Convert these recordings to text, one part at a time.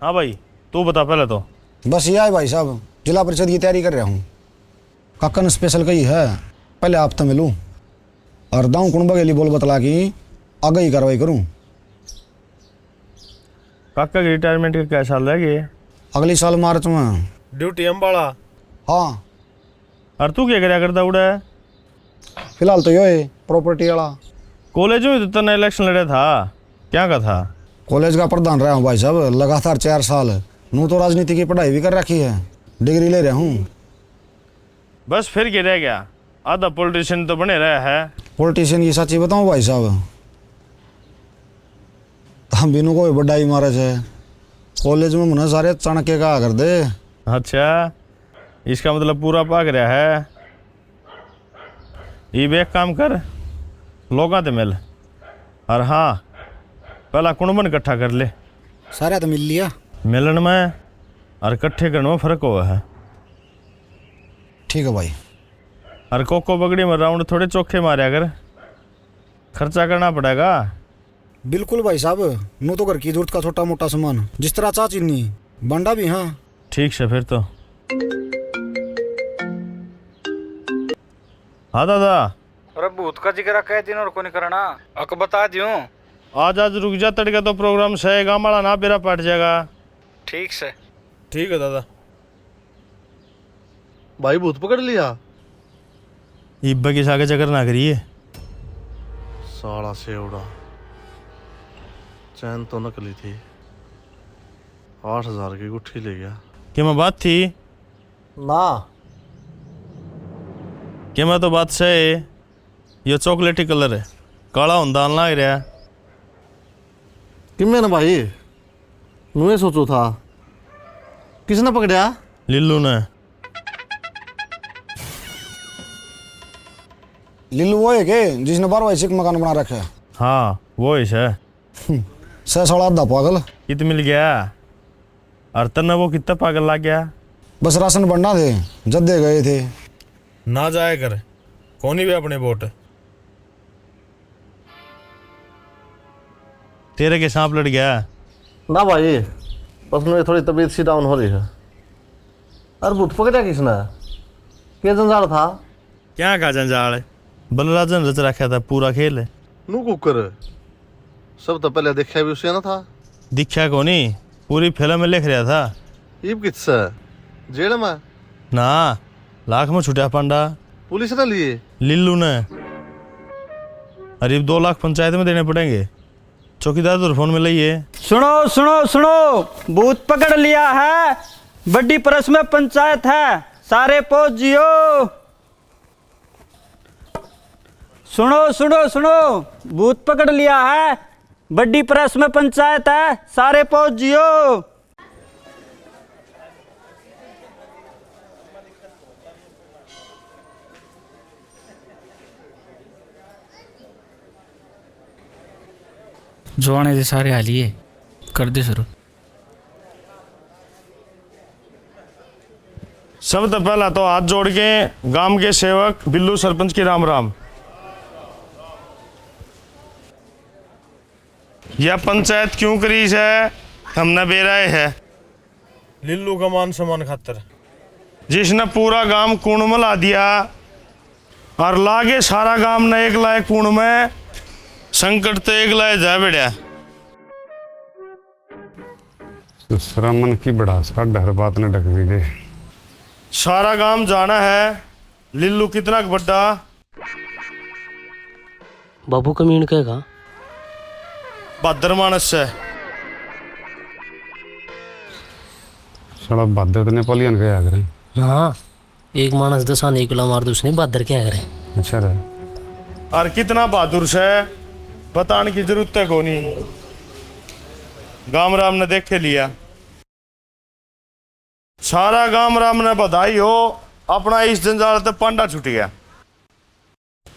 हाँ भाई, तू बता पहले तो। बस ये है भाई साहब, जिला परिषद की तैयारी कर रहा हूँ। काका ने स्पेशल कही है पहले आप तो मिलूँ और दाऊँ कुंबा के लिए बोल बतला कि आगे ही कार्रवाई करूँ। काका की रिटायरमेंट के क्या साल रह गए? अगले साल मार्च में। ड्यूटी अम्बाड़ा। हाँ। और तू क्या कराया करता उड़ा है? फिलहाल तो यो है प्रॉपर्टी वाला। कॉलेज में तो तने इलेक्शन लड़ा था, क्या का था? कॉलेज का प्रधान रहा हूँ भाई साहब, लगातार 4 साल। नू तो राजनीति की पढ़ाई भी कर रखी है, डिग्री ले रहा हूँ। बस फिर क्या रह गया? आधा पॉलिटिशियन तो बने रहा है। पॉलिटिशियन की सच्ची बताऊँ भाई साहब, हम बिनू को बड़ा ही महाराज है। कॉलेज में मुझे सारे चाणक्य का कर दे। अच्छा, इसका मतलब पूरा पाक रहा है। ये भी एक काम कर, लोगों से मिल और हाँ पहला कुणबन इकट्ठा कर ले। सारा तो मिल लिया। मिलन में और इकट्ठे करने में फर्क हुआ है। ठीक है भाई। और कोको बगड़ी में राउंड थोड़े चोखे मारा कर, खर्चा करना पड़ेगा। बिल्कुल भाई साहब, नू तो घर की जरूरत का छोटा मोटा सामान जिस तरह चाह चीनी बंडा भी। हाँ ठीक है फिर तो। हाँ दादा। अरे भूत का जिक्र कह दिन और को नहीं करना, अक बता दियो। आज रुक जा, तड़का तो प्रोग्राम से गाँव वाला ना बेरा पट जाएगा। ठीक से। ठीक है दादा। भाई भूत पकड़ लिया? इब्बा के आगे चक्कर ना करिए। साला सेवड़ा, चैन तो नकली थी, 8,000 की गुट्ठी ले गया। कि मैं बात थी ना कि मैं तो बात से ये चॉकलेटी कलर है, काला होंदा लग रहा। कि मैंने भाई मुझे सोचो था, किसने पकड़ा? लिल्लू ने। लिल्लू वो है के जिसने 12 वार्षिक मकान बना रखा है? हाँ वो ही है। सह साला आधा पागल। कित मिल गया और तन्ने वो कितना पागल लग गया? बस राशन बनना थे, जद्दे गए थे। ना जाए कर, कौन भी अपने वोट तेरे के सांप लड़ गया। ना भाई, बस मेरी थोड़ी तबीयत सी डाउन हो रही है। अरे भूत पकड़ा किसने? क्या जंजाल था? क्या का जंजाल? बलराजन रच रखा था पूरा खेल। नू कुकर सब तो पहले देखा भी उसे ना था। दिखा को नहीं, पूरी फिल्म में लिख रहा था। ईब किससे? जेल में? ना, लाख में छुटा पांडा। पुलिस ने लिए? लिल्लू ने। करीब 2 लाख पंचायत में देने पड़ेंगे। चौकीदार तो फोन में लइए। सुनो सुनो सुनो, भूत पकड़ लिया है, बड़ी परस में पंचायत है, सारे पहुंच जियो। सुनो सुनो सुनो, भूत पकड़ लिया है, बड़ी प्रेस में पंचायत है, सारे पहुंच जियो। जो आने दे सारे हालिए कर दे शुरू। सबसे पहला तो हाथ जोड़ के गांव के सेवक बिल्लू सरपंच की राम राम। यह पंचायत क्यों करी है हमने बेराए है। लिल्लू का मान सम्मान खातर, जिसने पूरा गांव कुण में ला दिया और लागे सारा गांव ने एक लाए कुण में, संकट तो एक लाए जा बेड़ा। दूसरा मन की बड़ा सा डर बात ने ढक भी दे। सारा गांव जाना है लिल्लू कितना बड़ा। बाबू कमीन कहेगा बहादुर मानस है। साला बहादुर तो नेपोलियन के आ गए। हाँ, एक मानस 10 आने किलो मार दो, उसने बहादुर क्या करे। अच्छा रे। और कितना बहादुर से बताने की जरूरत है कोनी। गांव राम ने देख लिया, सारा गांव राम ने बधाई हो, अपना इस जंजाल से पांडा छूट गया।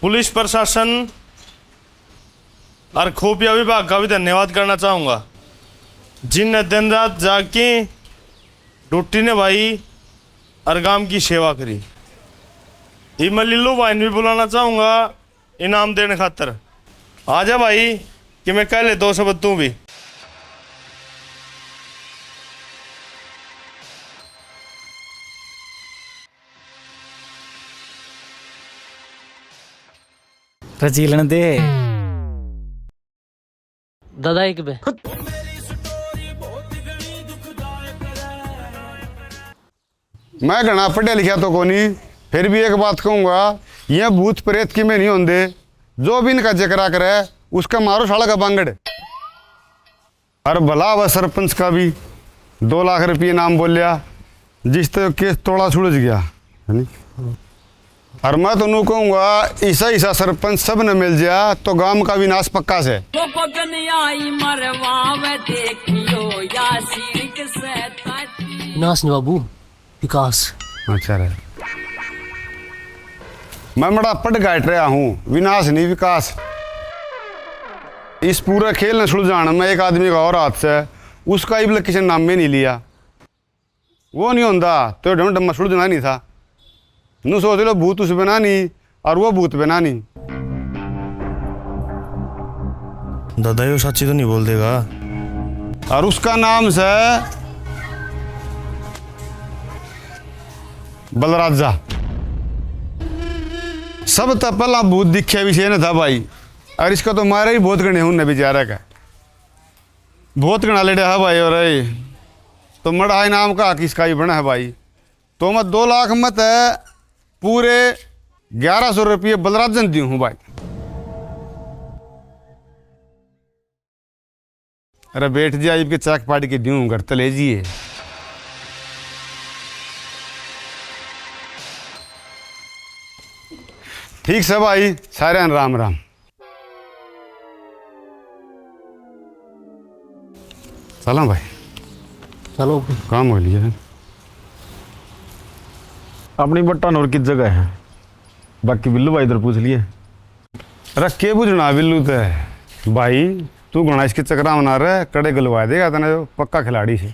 पुलिस प्रशासन और खुफिया विभाग का भी धन्यवाद करना चाहूंगा, जिनने दिन रात जाग के ड्यूटी निभाई और गांव की सेवा करी। ये मैं लिल्लू भाई भी बुलाना चाहूंगा इनाम देने खातर। आजा भाई कि मैं कह ले 2 शब्द तू भी। रचीलन दे। दादा एक बे मैं घना पढ़िया लिखा तो कोनी, फिर भी एक बात कहूंगा, ये भूत प्रेत की में नहीं होंगे। जो भी इनका जिक्र करे उसका मारो साला का बांगड़। और भला हुआ सरपंच का भी 2 लाख रुपये नाम बोल लिया, जिस तरह केस तोड़ा छुड़ गया है नी? और मैं तो नू कहूंगा ऐसा ऐसा सरपंच सब न मिल जाए तो गांव का विनाश पक्का से। विनाश नहीं बाबू, विकास। अच्छा रहे, मैं बड़ा पट गाट रहा हूँ, विनाश नहीं विकास। इस पूरे खेल ने सुलझाने में एक आदमी का और हाथ से उसका इबल किसी नाम में नहीं लिया, वो नहीं होता तो ढम सुलझना नहीं था। नू सोच लो भूत उस बना नहीं और वो भूत बना नहीं। दादा ये सच्ची तो नहीं बोल देगा? और उसका नाम से बलराजा। सब तो पहला भूत दिखे विषय न था भाई, और इसका तो मारा ही बहुत गणे हूं बेचारा का, बहुत गणा लेडा है भाई। और तो मड़ा नाम का किसका ही बना है भाई। तो मैं 2 लाख मत है पूरे 1100 रुपये बलराजन दी हूँ भाई। अरे बैठ जाए के चाक पाटी के दूँ घर तो ले जिए। ठीक से भाई, सारे राम राम। चलो भाई, चलो काम हो लिया। अपनी बट्टा नौर किस जगह है? बाकी बिल्लू भाई इधर पूछ लिए। रख के बुझना बिल्लू तो भाई, तू गणेश के चक्रा मना रहे, कड़े गलवा देगा तना जो पक्का खिलाड़ी से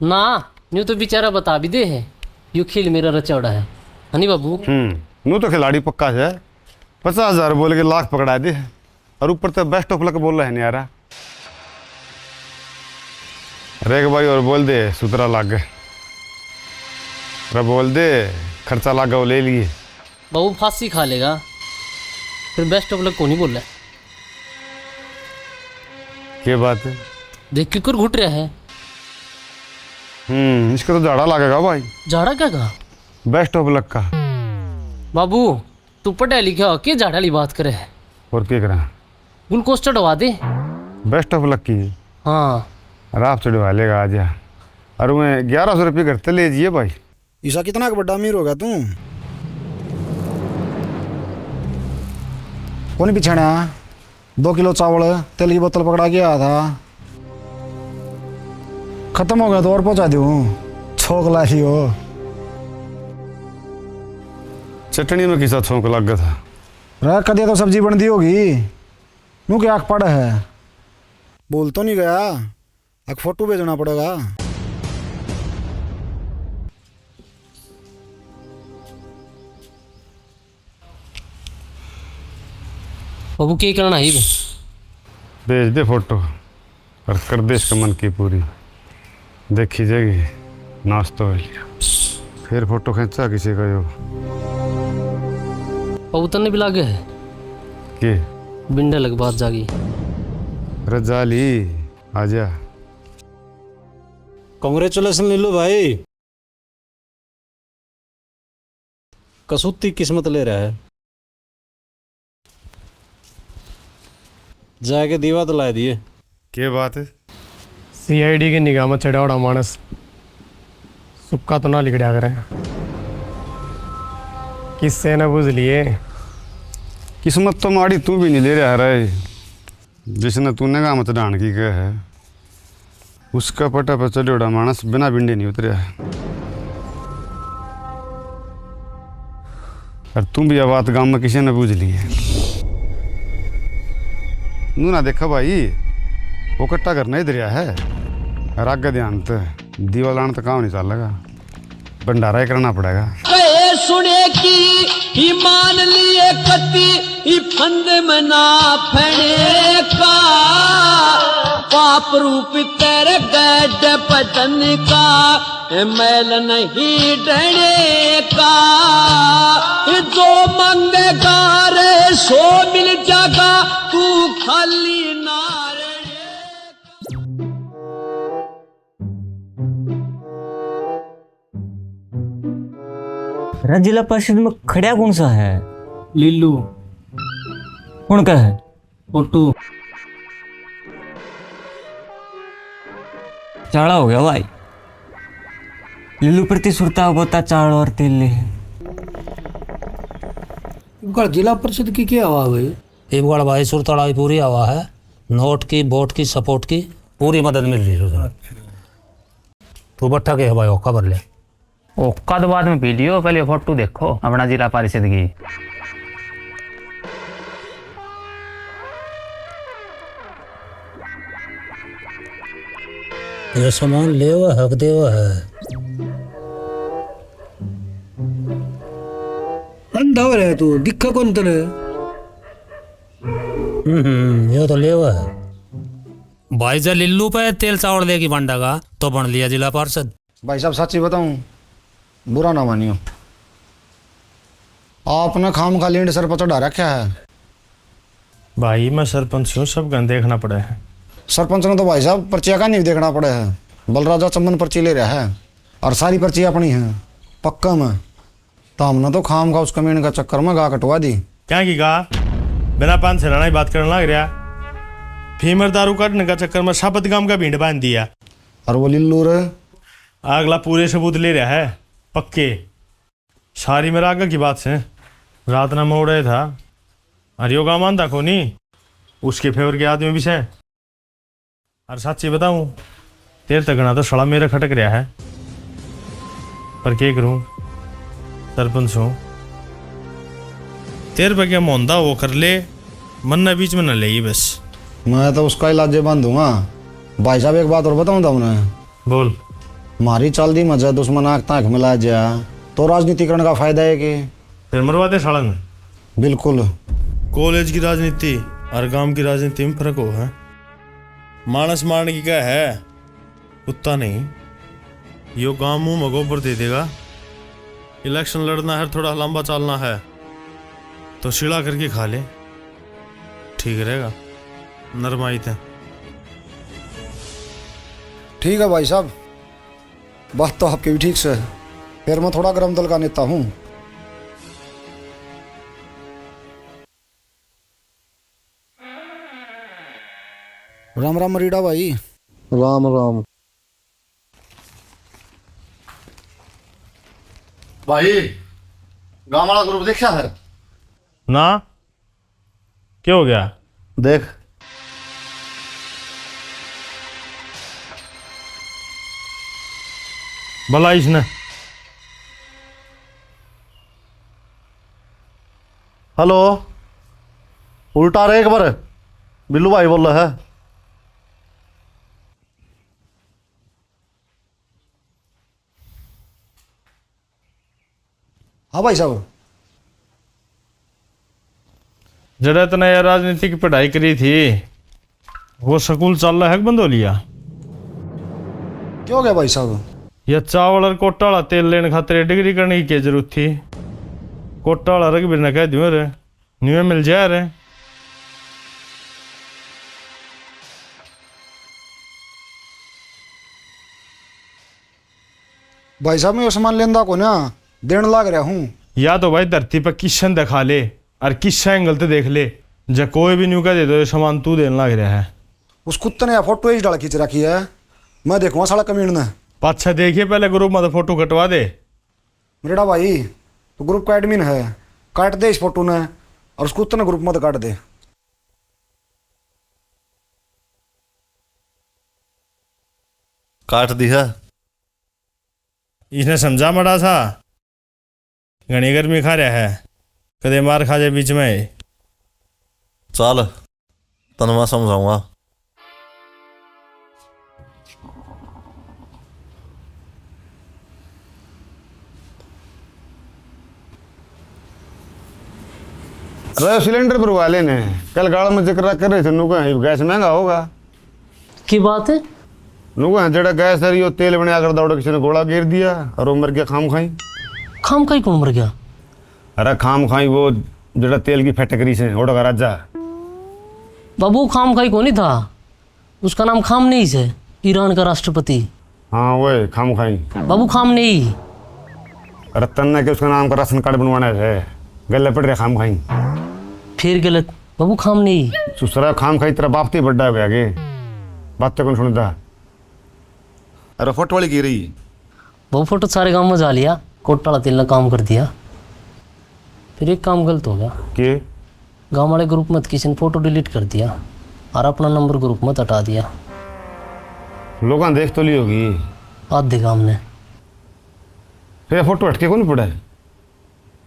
ना। न्यू तो बेचारा बता भी दे है, यू खेल मेरा रचौड़ा है हनी बाबू। नू तो खिलाड़ी पक्का है। 50,000 बोल के लाख पकड़ा दे, और ऊपर तो बेस्ट ऑफ लक बोल रहा है नहीं आ रहा। अरे भाई और बोल दे सुतरा लाग गए, अरे बोल दे खर्चा लाग गया वो ले लिए। बाबू फांसी खा लेगा, फिर बेस्ट ऑफ लक को नहीं बोल रहा है। क्या बात है? देख के कर घुट रहा है। इसका तो झाड़ा लगेगा भाई। झाड़ा क्या कहा? बेस्ट ऑफ लक का। बाबू तू पढ़ा लिखा हो, के झाड़ा वाली बात करे है? और क्या करा? ग्लूकोज चढ़वा दे। बेस्ट ऑफ लक की। हाँ रात चढ़वा लेगा आज। और मैं 1100 रुपये घर तो ले जिए भाई। ईसा कितना का बड़ा अमीर होगा तू? कौन पिछाड़ा 2 किलो चावल तेल की बोतल पकड़ा के आया था, खत्म हो गया तो और पहुंचा दूँ। छोक लाही हो। चटनी में किसा छोंक लग गया था। रह कदिया तो सब्जी बन दी होगी। नू क्या आँख पड़ है? बोल तो नहीं गया, एक फोटो भेजना पड़ेगा। बाबू क्या करना है? भेज दे फोटो और कर दे इसका मन की पूरी। देखी जाएगी नाश्ता हो लिया, फिर फोटो खींचा किसी का यो बाबू तन्ने भी लागे है के बिंडा लग बात जागी। रजाली आजा। कांग्रेचुलेसन लीलू भाई, कसूती किस्मत ले रहा है। जाके दीवा तो ला दिए। क्या बात है? सीआईडी की निगाह में चढ़ावड़ा मानस सुक्का तो ना लिखड़ा करें, किससे न बुझ लिए। किस्मत तो माड़ी तू भी नहीं ले रहा है, जिसने तूने कहा मत डांड की कह है उसका पटा पर चढ़ोड़ा मानस बिना बिंडे नहीं उतरे है। और तुम भी बात गांव में किसी ने बूझ ली है। नू ना देखा भाई, वो कट्टा करना ही दरिया है। और आगे ध्यान तो दीवा लाना तो काम नहीं चल लगा, भंडारा ही करना पड़ेगा। सुने की ईमान लिए कति फंद मना फने का आप रूप तेरे गैड पतन का मैल नहीं डरने का जो मंगेगा रे सो मिल जाएगा तू खाली ना जिला परिषद में खड़ा कौन सा है? लिल्लू कौन का है? फोटू चाड़ा हो गया भाई। लिल्लू प्रति सुरता होता चाड़ और तेल ले जिला परिषद की क्या हवा हुई? इबगढ़ भाई सुरतड़ा पूरी हवा है, नोट की वोट की सपोर्ट की पूरी मदद मिल रही है। तू बट्ठा के भाई औका भर ले। ओक्का तो बाद में पी लियो, पहले फोटो देखो अपना जिला परिषद की। ये सामान ले हुआ हक देवा है। अंधा हो रहा है तू, दिखा कौन तने? ये तो ले हुआ है भाई। जब लिल्लू पे तेल चावड़ देगी बंडा का तो बन लिया जिला पार्षद। भाई साहब सच्ची बताऊं, बुरा ना मानियो, आपने खाम खा लीड सर पर चढ़ा रखा है। भाई मैं सरपंच हूँ, सब गन देखना पड़ा है। सरपंच ने तो भाई साहब पर्चियाँ का नहीं देखना पड़ा है। बलराजा चंदन पर्ची ले रहा है और सारी पर्ची अपनी है पक्का में। तो हमने तो खाम खा उस कमीन का चक्कर में गा कटवा दी। क्या की गा? बिना पान से ही बात करने लग रहा। फीमर दारू काटने का चक्कर में सापत गांव का भीड़ बांध दिया। और वो लिल्लू रे अगला पूरे सबूत ले रहा है पक्के। सारी मेरा आगे की बात से रात ना मोड़े था और योगा मानता को नहीं उसके फेवर के आदमी भी से। और सच्ची बताऊं, तेरे तकना तो सड़ा मेरा खटक रहा है, पर क्या करूं, सरपंच हूं। तेरे पे क्या मोंदा वो कर ले, मन न बीच में न ले बस। मैं तो उसका इलाज बांधूंगा। भाई साहब एक बात और बताऊं था उन्हें। बोल। मारी चाल दी मजा दुश्मन आँख ताँख मिला जा तो राजनीतिकरण का फायदा है कि फिर मरवाते सड़ंग। बिल्कुल। कॉलेज की राजनीति और गांव की राजनीति में फर्क हो है। मानस मारने की क्या है, कुत्ता नहीं। यो गांव मुंह में गोबर दे देगा। इलेक्शन लड़ना है, थोड़ा लंबा चलना है तो शिड़ा करके खा ले, ठीक रहेगा। नरमाई थे। ठीक है भाई साहब, बात तो आपकी भी ठीक से है। फिर मैं थोड़ा गरम दल का नेता हूँ। राम राम मरीडा भाई। राम राम भाई। गांव वाला ग्रुप देखा है ना? क्या हो गया? देख। भला इसने हेलो, उल्टा रे एक बार। बिल्लू भाई बोल रहा है। हाँ भाई साहब। जरा इतना यार राजनीति की पढ़ाई करी थी, वो स्कूल चल रहा है बंद हो लिया। क्या हो गया भाई साहब? यह चावल और कोटा वाला तेल लेने खातिर डिग्री करने की क्या जरूरत थी? कोटा वाला रख भी न कह दूँ रे, न्यू मिल जाए रे। भाई साहब मैं वो सामान लेंदा को ना देने लाग रहा हूँ। या तो भाई धरती पर किशन दिखा ले और किस एंगल ते देख ले, जब कोई भी न्यू कह दे तो सामान तू देने लग रहा है। उस कुत्ते ने फोटो ही डाल खींच रखी है, मैं देखूंगा साला कमीन ने। पाछा देखिए पहले ग्रुप में तो फोटो कटवा दे। मरीडा भाई तो ग्रुप का एडमिन है, काट दे इस फोटो ने और उस कुत्ते ने ग्रुप में तो काट दे। काट दी है। इसने समझा मड़ा था, घनी गर्मी खा रहा है, कदे मार खा जाए बीच में। चल तन मैं समझाऊंगा। अरे सिलेंडर भरवा लेने, कल गाड़ में जिक्र कर रहे थे नु कहीं गैस महंगा होगा। की बात है? लोग जड़ा गैस है यो तेल बना कर दौड़ किसी ने गोला गिर दिया और वो मर गया खाम खाई। खाम खाई कौन मर गया? अरे खाम खाई वो जड़ा तेल की फैक्ट्री से ओडो का राजा। बाबू खाम खाई कौन ही था, उसका नाम खामनेई है, ईरान का राष्ट्रपति। हाँ वो खाम खाई बाबू खामनेई। रतन ने के उसका नाम का राशन कार्ड बनवाना है, गले पड़ रहे खाम खाई। फिर गलत, बाबू खामनेई। सुसरा खाम खाई तेरा बाप ते बड्डा हो गया बात तो कौन सुनता। अरे फोटो वाली की रही बाबू फोटो सारे गांव में जा लिया, कोट वाला तेल ने काम कर दिया। फिर एक काम गलत हो गया के गांव वाले ग्रुप में किसी ने फोटो डिलीट कर दिया और अपना नंबर ग्रुप में हटा दिया। लोग देख तो ली होगी आधे गांव ने। फिर फोटो हटके कौन पड़ा है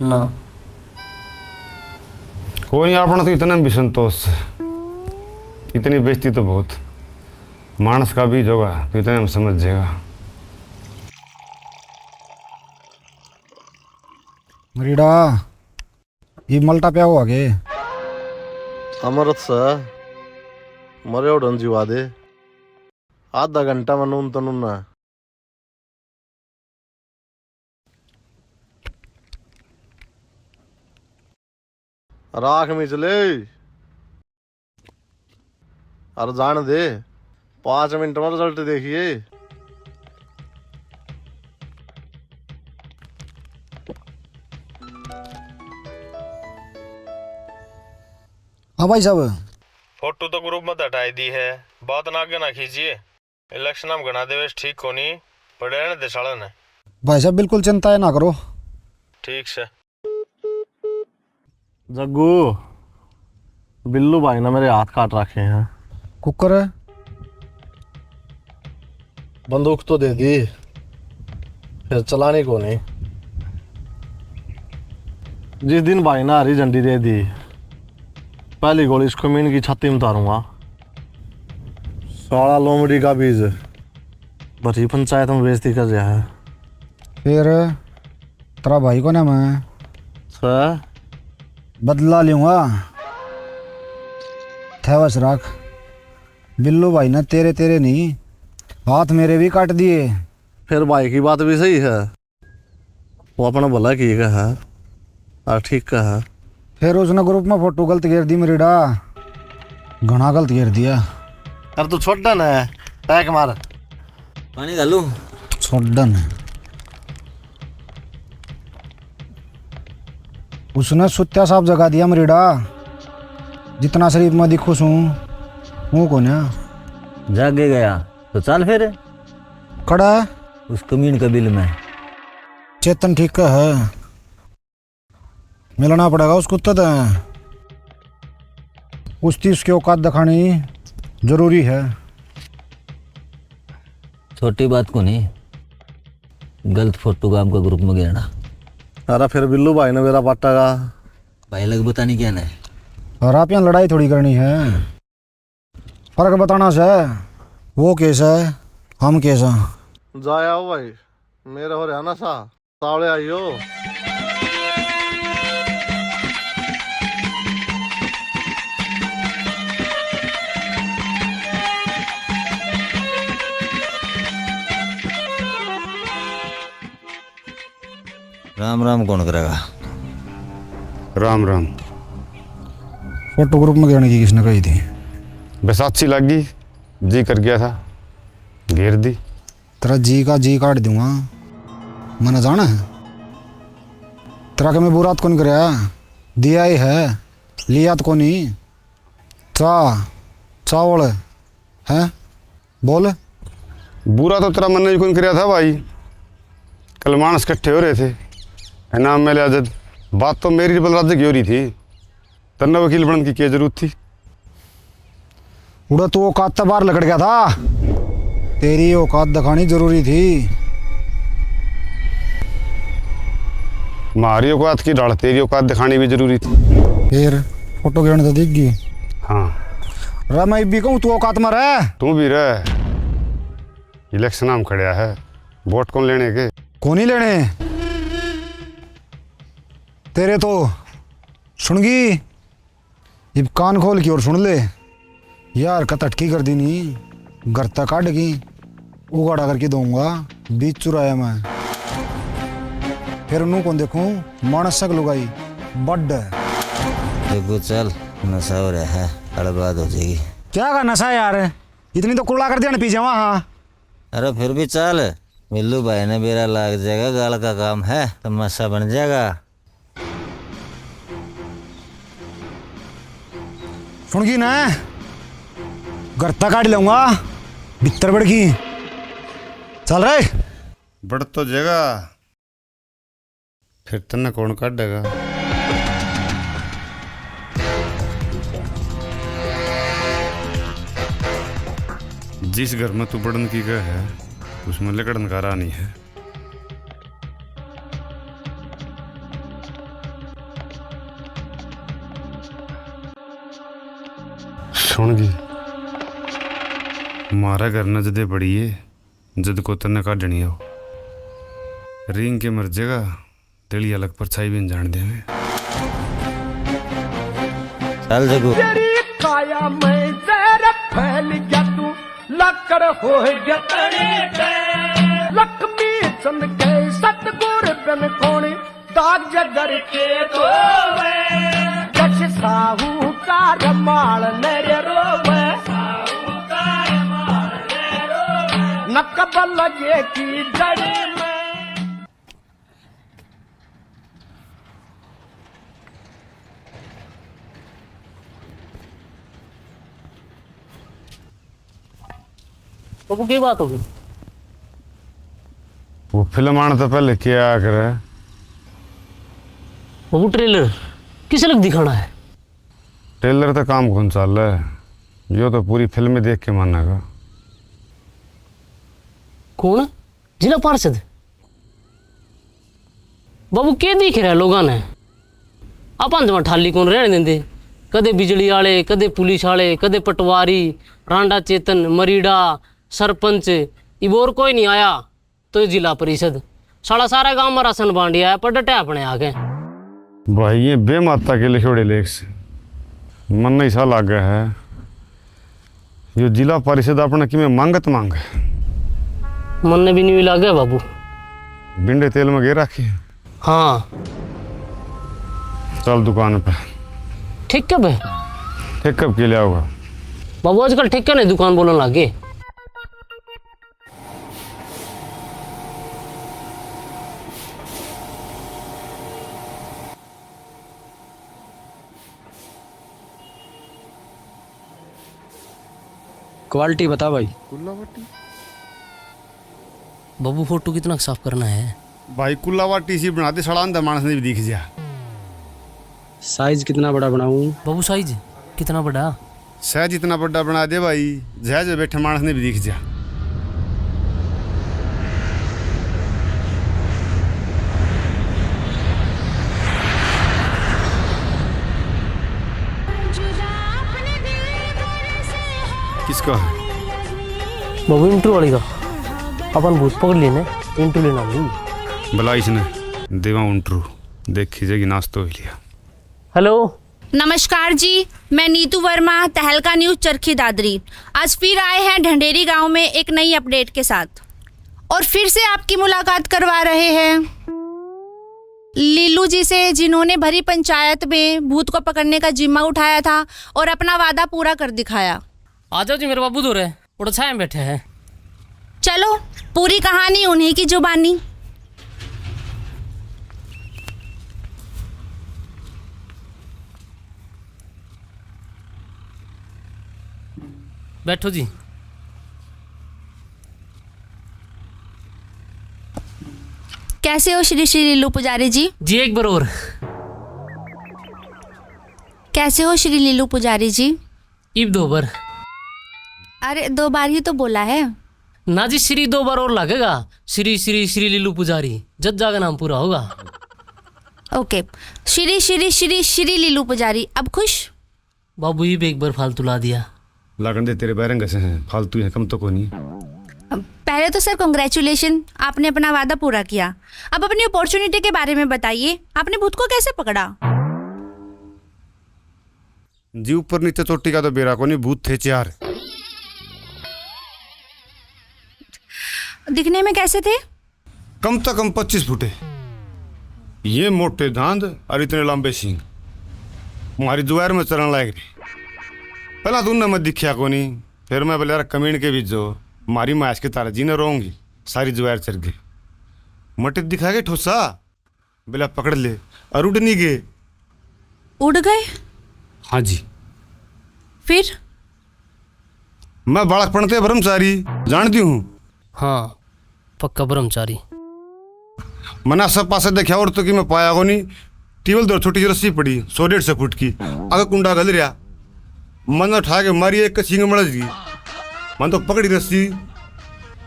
ना कोई अपना तो इतना भी संतोष, इतनी बेइज्जती तो बहुत मानस का बीज होगा तो इतने हम समझ जाएगा। मरीडा ये मल्टा पे हुआ के अमृत सा मरे उड़न जीवा दे, आधा घंटा में नून तो नूना। राख में चले और जान दे, 5 मिनट में रिजल्ट देखिए। हाँ भाई साहब फोटो तो ग्रुप में हटाई दी है, बात ना आगे ना खींचिए। इलेक्शन हम गणा देवेश ठीक कोनी पड़े रहने दे साले ने। भाई साहब बिल्कुल चिंता ना करो। ठीक से जग्गू बिल्लू भाई ने मेरे हाथ काट रखे हैं। कुकर है बंदूक तो दे दी, फिर चलाने को नहीं। जिस दिन भाई ने हरी झंडी दे दी, पहली गोली इसको मीन की छाती में उतारूंगा। साला लोमड़ी का बीज भरी पंचायत में बेइज्जती कर रहा है। फिर तेरा भाई को ना मैं सर बदला लूंगा। थैवस रख, बिल्लू भाई ने तेरे तेरे नहीं हाथ मेरे भी काट दिए। फिर भाई की बात भी सही है, वो अपना भला की है और ठीक का है। फिर उसने ग्रुप में फोटो गलत घेर दी मरीडा, घना गलत घेर दिया। अरे तू छोटा ना है, टैक मार पानी डालू। छोड़न उसने सुत्या साफ जगा दिया मरीडा। जितना शरीफ में दिखुस हूँ वो को ना जागे गया तो चल फिर कड़ा है उस कमीन के बिल में। चेतन ठीक का है, मिलना पड़ेगा उसको तद। उसकी उसकी औकात दिखानी जरूरी है। छोटी बात को नहीं, गलत फोटो का आपका ग्रुप में गिरना। अरे फिर बिल्लू भाई ने मेरा पट्टा का भाई लग बतानी क्या है। और आप यहाँ लड़ाई थोड़ी करनी है, फर्क बताना से। वो केस है हम केस हैं। जाया हो भाई मेरे हो रहा ना सा सावले आइयो। राम राम कौन करेगा। राम राम। फोटो ग्रुप में गिरने की किसने कही थी? बस अच्छी लगी, जी कर गया था, घेर दी। तेरा जी का जी काट दूंगा, मैंने जाना है। तेरा के मैं बुरा तो कौन कराया, दिया ही है लिया तो कौन ही। चावल है बोल। बुरा तो तेरा मन ने कौन कराया था भाई, कल मानस इकट्ठे हो रहे थे, इनाम में लिहाजत बात तो मेरी बलराज की हो रही थी, तन्ना वकील बनने की क्या जरूरत थी। उड़ा तो औकात तो बाहर लकड़ गया था, तेरी औकात दिखानी जरूरी थी। हमारी औकात की डाल तेरी औकात दिखानी भी जरूरी थी। फिर फोटो गिरने तो दिख गई। हाँ रा मैं भी कहूँ तू औकात में रह। तू भी रह, इलेक्शन हम खड़ा है, वोट कौन लेने के। कौन ही लेने तेरे तो सुनगी, ये कान खोल की और सुन ले यार, कत अटकी कर दी नहीं। घर तक काटेगी उगाड़ा करके दूंगा बीच चुराया मैं। फिर उन्हों को देखूं मानसक लुगाई बड देखो चल नशा हो रहा है, हड़बड़ाहट हो जाएगी। क्या का नशा यार, इतनी तो कुड़ा कर दिया ना पी जावा। हाँ अरे फिर भी चल, मिल्लू भाई ने बेरा लाग जाएगा, गाल का काम है, तमाशा बन जाएगा। सुनगी ना, घर तक काट लूंगा भीतर बढ़ की। चल रहे बढ़ तो जगह फिर तन्ने कौन काटेगा। जिस घर में तू बढ़न की गए है उसमें लकड़न का रानी है। सुनगी मारा घर न जदे बड़ी है, जद को तन्ने काटनी हो रिंग के मर जगह तेली अलग परछाई भी जान दे। चल जगू काया में जहर फैल गया तू लकड़ हो गया तने लक्ष्मी चंद के सतगुर बन कोने दाग जगर के धोवे जच साहूकार माल नरे रोवे नकबल लगे की जड़ी में। बाबू की बात होगी? वो फिल्म आने तो पहले क्या करे बाबू ट्रेलर किस अलग दिखाना है? टेलर तो काम कौन चल रहा है, यो तो पूरी फिल्म में देख के मानेगा। कौन? जिला पार्षद? बाबू के दिख रहा है लोगों ने? अपन जमा ठाली कौन रहने देंदे, कदे बिजली वाले, कदे पुलिस वाले, कदे पटवारी, रांडा चेतन, मरीडा, सरपंच, इबोर कोई नहीं आया तो जिला परिषद सारा गांव में राशन बांटिया है पर डटे अपने आगे। भाई ये बेमाता के लिखोड़े लेख से मन नहीं सा लाग गया है। यो जिला परिषद अपने कि में मांगत मांग मन ने भी नहीं लागे बाबू। बिंडे तेल में गे रखी। हाँ चल दुकान पे। ठीक कब है? ठीक कब के लिया होगा बाबू? आजकल ठेका नहीं दुकान बोलने लगे। क्वालिटी बता भाई। बाबू फोटो कितना साफ करना है? भाई कुल्लावाटी सी बना दे, सड़ान दा मानस ने भी दिख जा। साइज कितना बड़ा बनाऊं? बाबू साइज कितना बड़ा? सहज इतना बड़ा बना दे भाई, जहाज बैठे मानस ने भी दिख जा। किसका है? बाबू इंटरव्यू वाली का। अपन भूत पकड़ लेने इंटरव्यू लेना नहीं। भला इसने देवा इंटरव्यू देखी जाएगी, नाश्तो ही लिया। हेलो नमस्कार जी, मैं नीतू वर्मा, तहलका न्यूज़ चरखी दादरी। आज फिर आए हैं ढंढेरी गांव में एक नई अपडेट के साथ और फिर से आपकी मुलाकात करवा रहे हैं लीलू जी से, जिन्होंने भरी पंचायत में भूत को पकड़ने का जिम्मा उठाया था और अपना वादा पूरा कर दिखाया। आ जाओ जी मेरे बाबू दूर है, उड़ छाए में बैठे हैं। चलो पूरी कहानी उन्हीं की जुबानी। बैठो जी। कैसे हो श्री श्री लीलू पुजारी जी? जी एक बार और। कैसे हो श्री लीलू पुजारी जी? इब 2 बार। अरे 2 बार ही तो बोला है ना जी, श्री 2 बार और लगेगा। श्री श्री श्री लीलू पुजारी, जज जागा नाम पूरा होगा। ओके, श्री श्री श्री श्री लीलू पुजारी। अब खुश? बाबू ये भी एक बार फालतू ला दिया। लागन दे तेरे बैरंग से हैं, फालतू है, कम तो को नहीं। पहले तो सर कांग्रेचुलेशन, आपने अपना वादा पूरा किया। अब अपनी अपॉर्चुनिटी के बारे में बताइए, आपने भूत को कैसे पकड़ा? जी ऊपर नीचे चोटी का तो बेरा को नहीं, भूत थे 4। दिखने में कैसे थे? कम से कम 25 फुटे, ये मोटे दांत और इतने लंबे सींग, तुम्हारी जुआर में चरण लायक रही। पहला तो उनने मत दिखा को नहीं, फिर मैं बोले यार कमीन के बीच जो मारी माश के तारा जी ने रोंगी, सारी जुआर चढ़ गई। मटे दिखा के ठोसा, बोला पकड़ ले, और उड़ नहीं गए। उड़ गए? हाँ जी। फिर? मैं बालकपन से ब्रह्मचारी जानती हूँ। हाँ, पक्का ब्रह्मचारी। मना सब पासे देखा और तो कि मैं पाया को नहीं। टेबल दो छोटी सी रस्सी पड़ी 100-150 फुट की, आगे कुंडा गल रहा, मन उठा के मारी एक सींग मड़ज गई। मन तो पकड़ी रस्सी,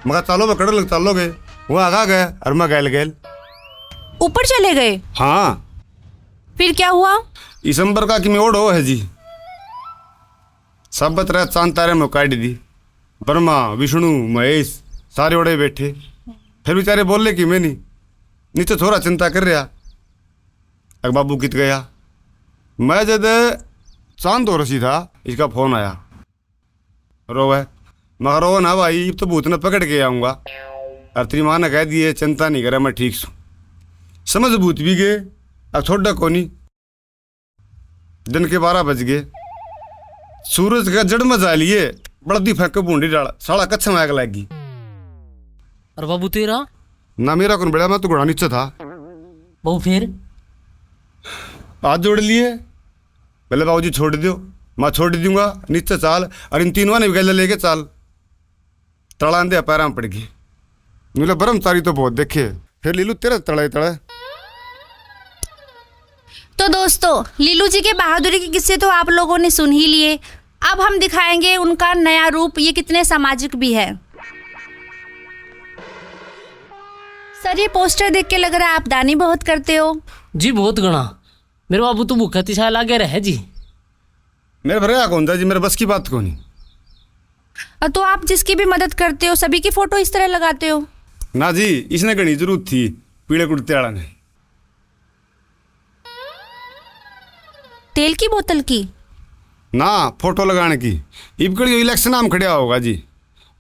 मगर चालो पकड़ लग चालो गए, वो आगा गए और मैं गैल गैल ऊपर चले गए? हाँ। फिर क्या हुआ? इसंबर का कि मैं ओढ़ो है जी, सब तरह चांद तारे में काट दी। ब्रह्मा विष्णु महेश सारे ओढ़े बैठे, फिर बेचारे बोले कि मैं नहीं, नीचे थोड़ा चिंता कर रहा। अग बाबू कित गया, मैं जब चांद हो रसी था, इसका फोन आया, रोवे। मगर रो ना भाई, तो भूत ने पकड़ के आऊँगा, और तेरी माँ ने कह दिए चिंता नहीं करे, मैं ठीक हूँ। समझ भूत भी गए, अब छोड़ा कोनी। दिन के 12 बज गए, सूरज का जड़ मजा लिए, बड़दी फेंक बूंदी डाल, साला कच्छ में आग लगी। और बाबू तेरा? ना मेरा कौन बेड़ा, मैं तो घोड़ा नीचे था। बाबू फिर? हाथ जोड़ लिए, पहले बाबूजी छोड़ दो, मैं छोड़ दूंगा, नीचे चाल, और इन तीनों ने भी गले लेके चाल। तड़ा दे पैरा में पड़ गई। मिला ब्रह्मचारी तो बहुत देखे, फिर लीलू तेरे तड़े तड़े। तो दोस्तों, लीलू जी के बहादुरी के किस्से तो आप लोगों ने सुन ही लिए। अब हम दिखाएंगे उनका नया रूप, ये कितने सामाजिक भी है। सर, ये पोस्टर देख के लग रहा है आप दानी बहुत करते हो। जी बहुत गणा। मेरे बाबू तो भूखा तिछा लागे रहे जी। मेरे भरे कौन था जी, मेरे बस की बात को नहीं। तो आप जिसकी भी मदद करते हो, सभी की फोटो इस तरह लगाते हो? ना जी, इसने घनी जरूरत थी पीले कुर्ते वाला ने। तेल की बोतल की? ना, फोटो लगाने की। इबकड़ी इलेक्शन नाम खड़ा होगा जी,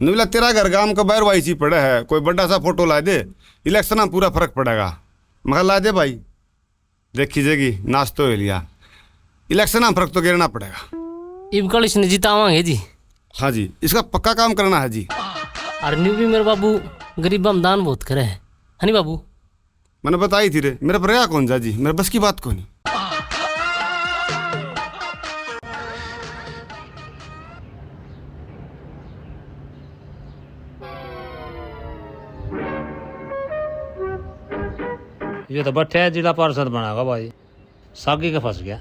बोला तेरा घर गांव का बाहर वाई ची पड़ा है, कोई बड़ा सा फोटो ला दे, इलेक्शन में पूरा फर्क पड़ेगा। मगर ला दे भाई, देखी जाएगी, नाश्तो हो लिया, इलेक्शन में फर्क तो गिरना पड़ेगा। इबकड़ी ने जितावांगे जी। हाँ जी, इसका पक्का काम करना है जी। और न्यू भी मेरे बाबू गरीब दान बहुत करे है नहीं बाबू? मैंने बताई थी रे, मेरा प्रया कौन जा जी, मेरे बस की बात को नहीं। ये तो बट्टे जिला पार्षद बनागा भाई, सागी का फंस गया।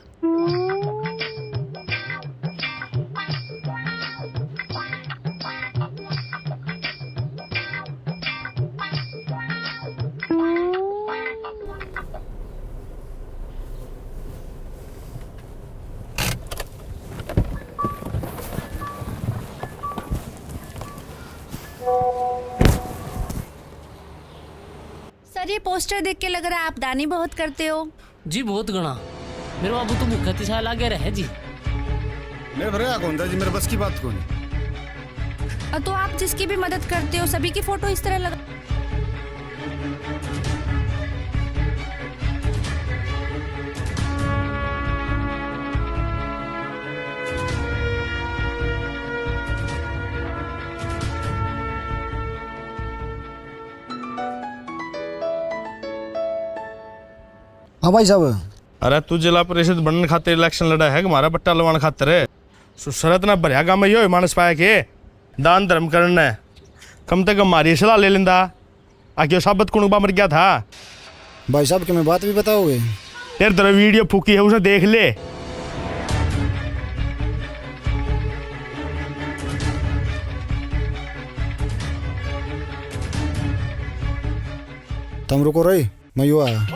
सर, ये पोस्टर देख के लग रहा है आप दानी बहुत करते हो। जी बहुत गणा। मेरे बाबू तो भूखा तिछा लागे रहे जी। मेरे भरे कौन था जी, मेरे बस की बात को नहीं। तो आप जिसकी भी मदद करते हो, सभी की फोटो इस तरह लगा। हाँ भाई साहब। अरे तू जिला परिषद बनने खातिर इलेक्शन लड़ा है, हमारा बट्टा लवान खातिर है। शरत ना भरिया काम यो मानस पाया के दान धर्म करना है, कम से कम मारी सलाह ले लेंदा। आगे साबत कुणबा मर गया था। भाई साहब की मैं बात भी बताओगे? तेरे तरह वीडियो फूकी है, उसे देख ले। तुम रुको रही, मैं यो आया।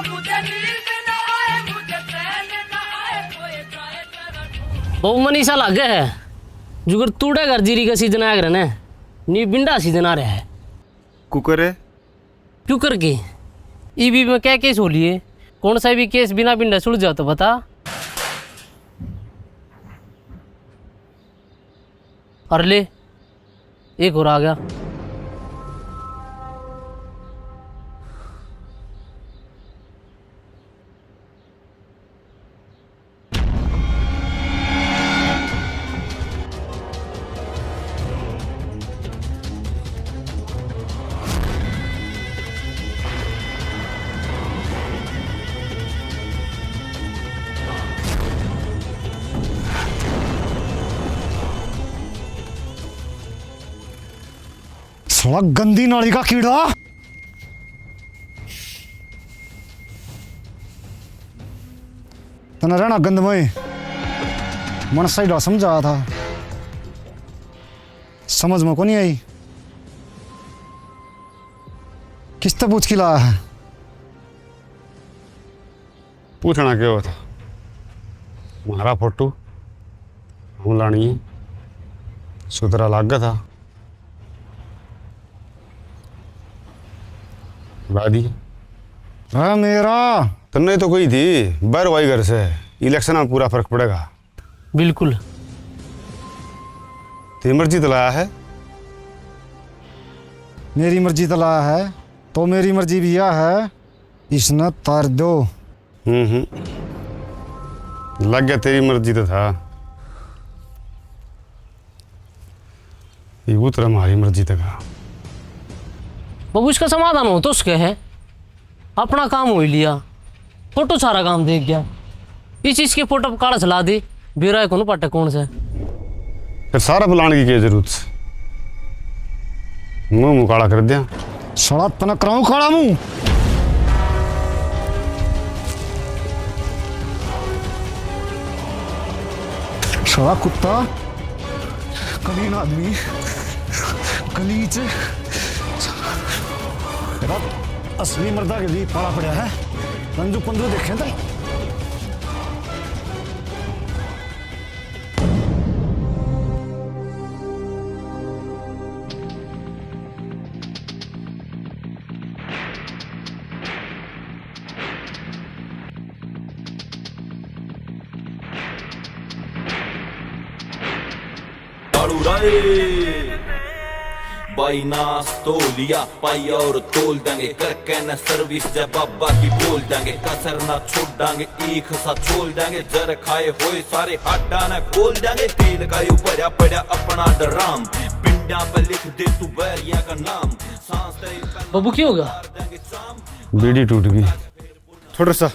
मुझे नींद न आए, मुझे बाबू मनीषा लागे है जुगर तूड़े घर जीरी का सीजन आ गया नी बिंडा सीजन आ रहा है कुकर है क्यों करके ईबी में क्या केस हो लिए कौन सा भी केस बिना बिंडा सुलझ जाओ तो बता। और ले एक और आ गया। साला गंदी नाली का कीड़ा। तना रहना गंदमय मन साइड समझा था समझ में को नहीं आई। किस तरह पूछ खिलाया है? पूछना क्या था हमारा फोटो हम लानी सुतरा लाग गया था वादी हाँ मेरा तन्ने तो कोई थी बाहर वाई घर से इलेक्शन में पूरा फर्क पड़ेगा। बिल्कुल तेरी मर्जी तो लाया है। मेरी मर्जी तो लाया है तो मेरी मर्जी भी यह है इसने तार दो। लग गया तेरी मर्जी तो था ये उतरा हमारी मर्जी तक। बाबू इसका समाधान हो तो उसके है अपना काम हो ही लिया फोटो सारा काम देख गया इस चीज के फोटो काला चला दे बेरा कौन पाटे कौन से फिर सारा बुलाने की क्या जरूरत मुंह काला कर दिया साला तना कराऊं काला मुंह। साला कुत्ता कमीना आदमी गलीच असली मर्दा के लिए पाला पड़ा है रंजू पंजू देखे तो भाई नास तो लिया पाई और तोल देंगे करके न सर्विस जब बाबा की बोल देंगे कसर ना छोड़ देंगे एक सा छोड़ देंगे जर खाए हुए सारे हड्डा न खोल देंगे तेल का यू भरा पड़ा अपना डराम पिंडा पे लिख दे तू बैरिया का नाम सांस बाबू क्यों होगा बीड़ी टूट गई थोड़ा सा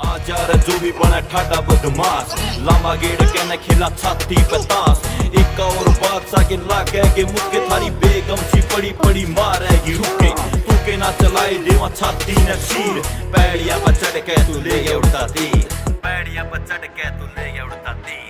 आजार जो भी बना ठाडा बदमाश लामा गेड़ के न खिला छाती पे ताश एक और बादशाह के लागे के मुक्के थारी बेगम सी पड़ी पड़ी मारेगी रुके तू के ना चलाए देवा छाती न शीर पैड़िया पर चढ़ के तू ले गया उड़ता तीर पैड़िया पर चढ़ के तू ले गया उड़ता तीर।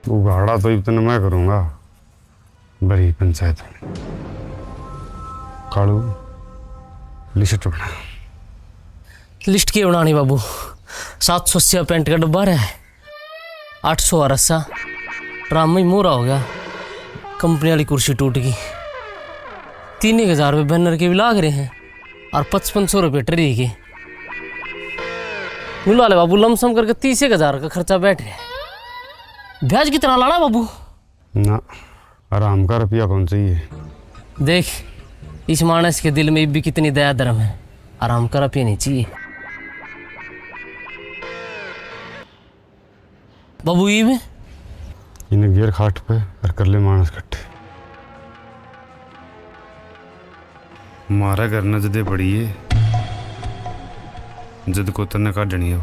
उगाड़ा तो इतना मैं करूंगा बड़ी पंचायत में कालू लिस्ट बना लिस्ट की बनानी बाबू 780 पेंट का डब्बा है 800 रस्सा ड्रामा ही मोरा हो गया कंपनी वाली कुर्सी टूट गई 3000 रुपये बैनर के भी लाग रहे हैं और 5500 रुपये ट्री के मिलवा ले बाबू लमसम करके 30,000 का खर्चा बैठ रहा है। ब्याज कितना लाना बाबू ना आराम का रुपया कौन चाहिए। देख इस मानस के दिल में भी कितनी दया धर्म है आराम का रुपया नहीं चाहिए बाबू ये में इन्हें घेर खाट पे और कर ले मानस कट्टे मारा करना जदे पड़ी है जद को तने काटनी हो